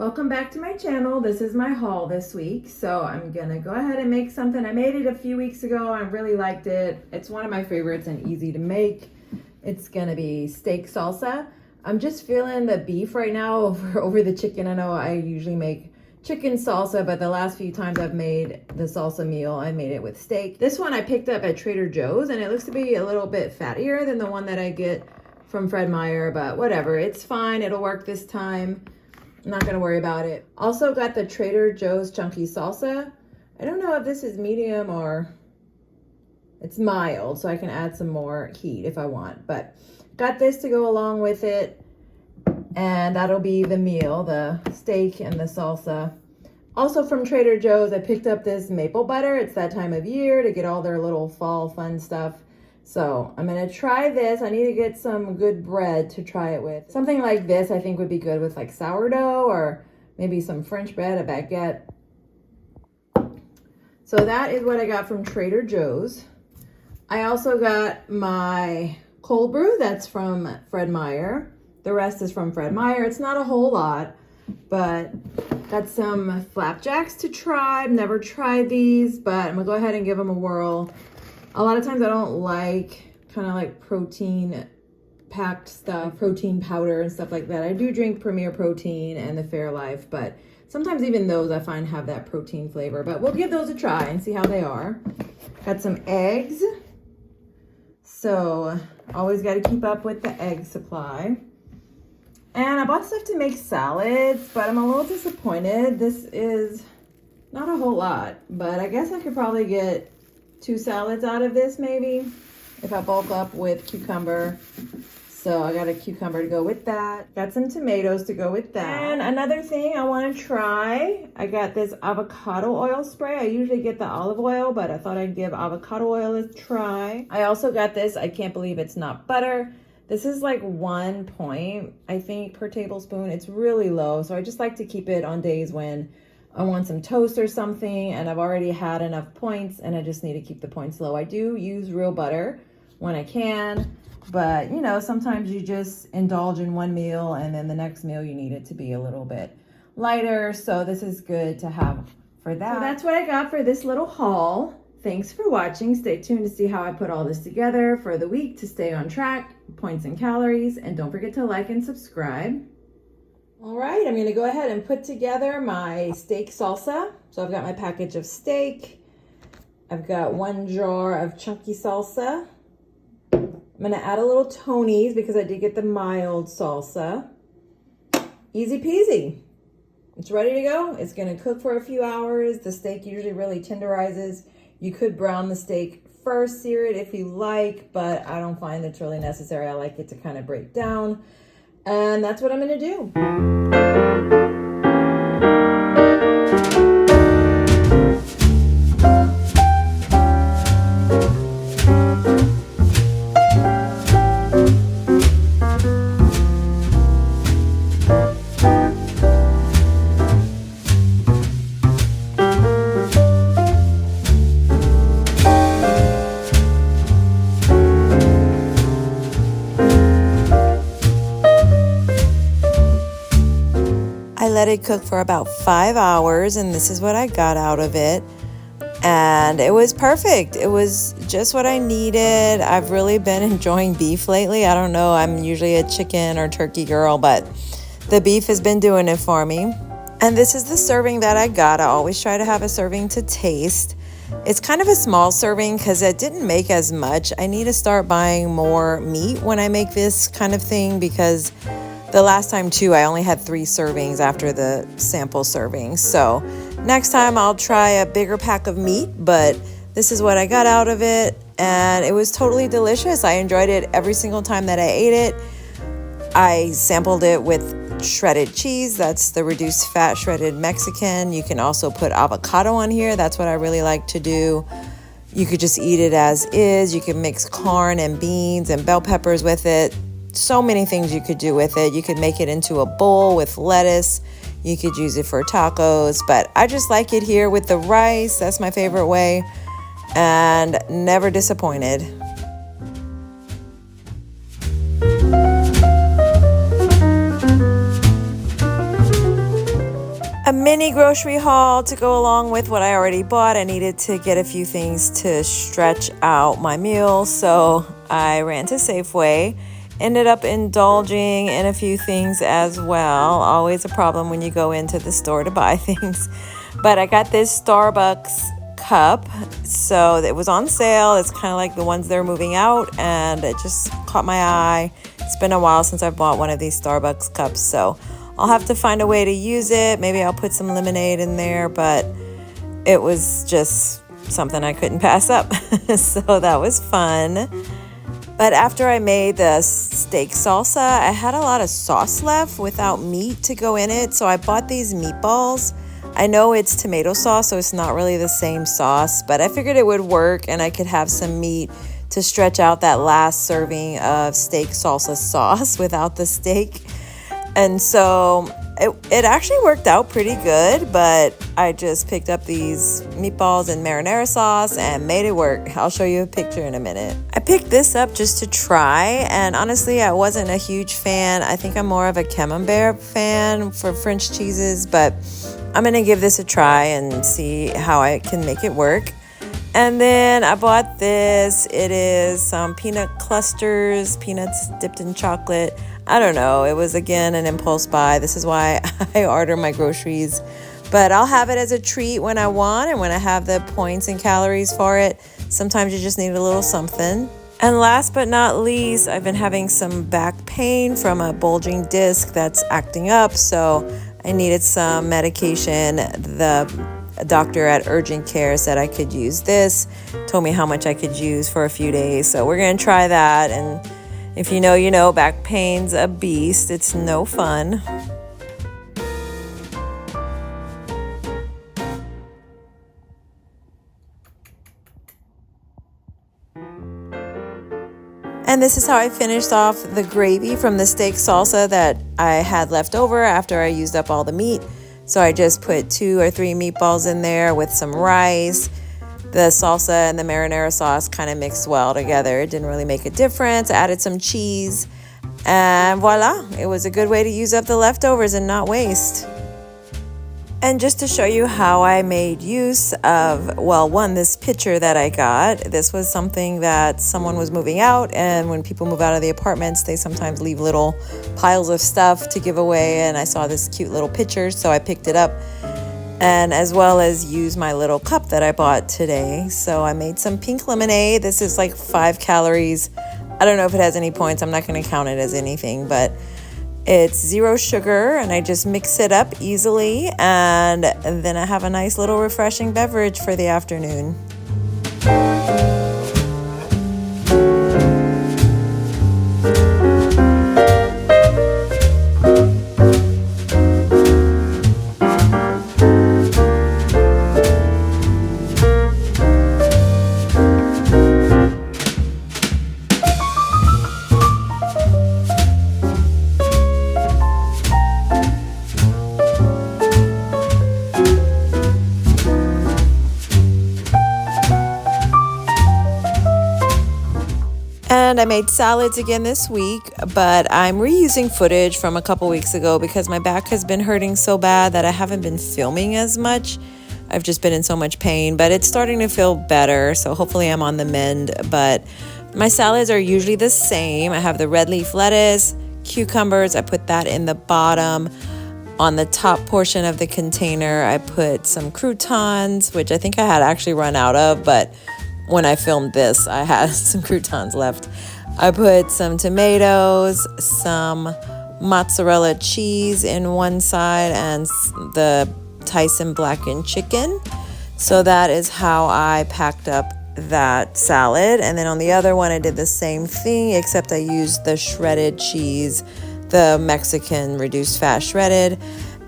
Welcome back to my channel. This is my haul this week. So I'm gonna go ahead and make something. I made it a few weeks ago. I really liked it. It's one of my favorites and easy to make. It's gonna be steak salsa. I'm just feeling the beef right now over the chicken. I know I usually make chicken salsa, but the last few times I've made the salsa meal, I made it with steak. This one I picked up at Trader Joe's and it looks to be a little bit fattier than the one that I get from Fred Meyer, but whatever, it's fine. It'll work this time. I'm not gonna worry about it. Also got the Trader Joe's chunky salsa. I don't know if this is medium or it's mild, so I can add some more heat if I want, but got this to go along with it, and that'll be the meal, the steak and the salsa. Also from Trader Joe's, I picked up this maple butter. It's that time of year to get all their little fall fun stuff. So I'm gonna try this. I need to get some good bread to try it with. Something like this I think would be good with like sourdough or maybe some French bread, a baguette. So that is what I got from Trader Joe's. I also got my cold brew. That's from Fred Meyer. The rest is from Fred Meyer. It's not a whole lot, but got some flapjacks to try. I've never tried these, but I'm gonna go ahead and give them a whirl. A lot of times I don't like kind of like protein packed stuff, protein powder and stuff like that. I do drink Premier Protein and the Fairlife, but sometimes even those I find have that protein flavor, but we'll give those a try and see how they are. Got some eggs. So always got to keep up with the egg supply. And I bought stuff to make salads, but I'm a little disappointed. This is not a whole lot, but I guess I could probably get 2 salads out of this maybe if I bulk up with cucumber. So I got a cucumber to go with that. Got some tomatoes to go with that. And another thing I want to try, I got this avocado oil spray. I usually get the olive oil, but I thought I'd give avocado oil a try. I also got this, I can't believe it's not butter. This is like 1 point, I think, per tablespoon. It's really low, so I just like to keep it on days when I want some toast or something and I've already had enough points and I just need to keep the points low. I do use real butter when I can, but you know, sometimes you just indulge in one meal and then the next meal you need it to be a little bit lighter. So this is good to have for that. So that's what I got for this little haul. Thanks for watching. Stay tuned to see how I put all this together for the week to stay on track, points and calories, and don't forget to like and subscribe. All right, I'm gonna go ahead and put together my steak salsa. So I've got my package of steak. I've got 1 jar of chunky salsa. I'm gonna add a little Tony's because I did get the mild salsa. Easy peasy. It's ready to go. It's gonna cook for a few hours. The steak usually really tenderizes. You could brown the steak first, sear it if you like, but I don't find it's really necessary. I like it to kind of break down. And that's what I'm gonna do. I let it cook for about 5 hours and this is what I got out of it. And it was perfect. It was just what I needed. I've really been enjoying beef lately. I don't know, I'm usually a chicken or turkey girl, but the beef has been doing it for me. And this is the serving that I got. I always try to have a serving to taste. It's kind of a small serving because I didn't make as much. I need to start buying more meat when I make this kind of thing because the last time too, I only had 3 servings after the sample servings. So next time I'll try a bigger pack of meat, but this is what I got out of it. And it was totally delicious. I enjoyed it every single time that I ate it. I sampled it with shredded cheese. That's the reduced fat shredded Mexican. You can also put avocado on here. That's what I really like to do. You could just eat it as is. You can mix corn and beans and bell peppers with it. So many things you could do with it. You could make it into a bowl with lettuce. You could use it for tacos, but I just like it here with the rice. That's my favorite way, and never disappointed. mini grocery haul to go along with what I already bought. I needed to get a few things to stretch out my meal, so I ran to Safeway. Ended up indulging in a few things as well. Always a problem when you go into the store to buy things. But I got this Starbucks cup, so it was on sale. It's kind of like the ones they're moving out, and it just caught my eye. It's been a while since I've bought one of these Starbucks cups, so I'll have to find a way to use it. Maybe I'll put some lemonade in there, but it was just something I couldn't pass up. So that was fun. But after I made the steak salsa, I had a lot of sauce left without meat to go in it. So I bought these meatballs. I know it's tomato sauce, so it's not really the same sauce, but I figured it would work and I could have some meat to stretch out that last serving of steak salsa sauce without the steak. And so it actually worked out pretty good, but I just picked up these meatballs and marinara sauce and made it work. I'll show you a picture in a minute. I picked this up just to try, and honestly, I wasn't a huge fan. I think I'm more of a camembert fan for French cheeses, but I'm gonna give this a try and see how I can make it work. And then I bought this. It is some peanut clusters, peanuts dipped in chocolate. I don't know. It was, again, an impulse buy. This is why I order my groceries. But I'll have it as a treat when I want and when I have the points and calories for it. Sometimes you just need a little something. And last but not least, I've been having some back pain from a bulging disc that's acting up. So I needed some medication. The doctor at Urgent Care said I could use this, told me how much I could use for a few days. So we're going to try that. And if you know, back pain's a beast. It's no fun. And this is how I finished off the gravy from the steak salsa that I had left over after I used up all the meat. So I just put 2 or 3 meatballs in there with some rice. The salsa and the marinara sauce kind of mixed well together. It didn't really make a difference. I added some cheese, and voila, it was a good way to use up the leftovers and not waste. And just to show you how I made use of, well, one, this pitcher that I got. This was something that someone was moving out, and when people move out of the apartments, they sometimes leave little piles of stuff to give away, and I saw this cute little pitcher, so I picked it up. And as well as use my little cup that I bought today. So I made some pink lemonade. This is like 5 calories. I don't know if it has any points. I'm not going to count it as anything, but it's 0 sugar, and I just mix it up easily, and then I have a nice little refreshing beverage for the afternoon. And I made salads again this week, but I'm reusing footage from a couple weeks ago because my back has been hurting so bad that I haven't been filming as much. I've just been in so much pain, but it's starting to feel better, so hopefully I'm on the mend. But my salads are usually the same. I have the red leaf lettuce, cucumbers, I put that in the bottom. On the top portion of the container, I put some croutons, which I think I had actually run out of, but when I filmed this, I had some croutons left. I put some tomatoes, some mozzarella cheese in one side, and the Tyson blackened chicken. So that is how I packed up that salad. And then on the other one, I did the same thing, except I used the shredded cheese, the Mexican reduced fat shredded.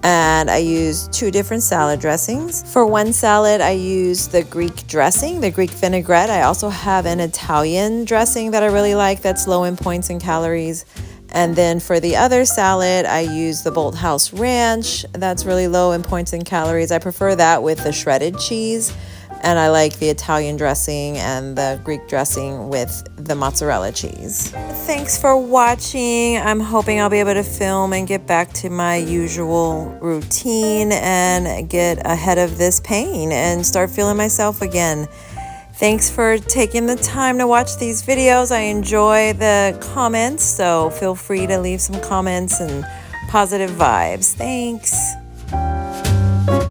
And I used 2 different salad dressings. For one salad, I used the Greek dressing, the Greek vinaigrette. I also have an Italian dressing that I really like that's low in points and calories. And then for the other salad, I use the Bolthouse Ranch. That's really low in points and calories. I prefer that with the shredded cheese. And I like the Italian dressing and the Greek dressing with the mozzarella cheese. Thanks for watching. I'm hoping I'll be able to film and get back to my usual routine and get ahead of this pain and start feeling myself again. Thanks for taking the time to watch these videos. I enjoy the comments, so feel free to leave some comments and positive vibes. Thanks.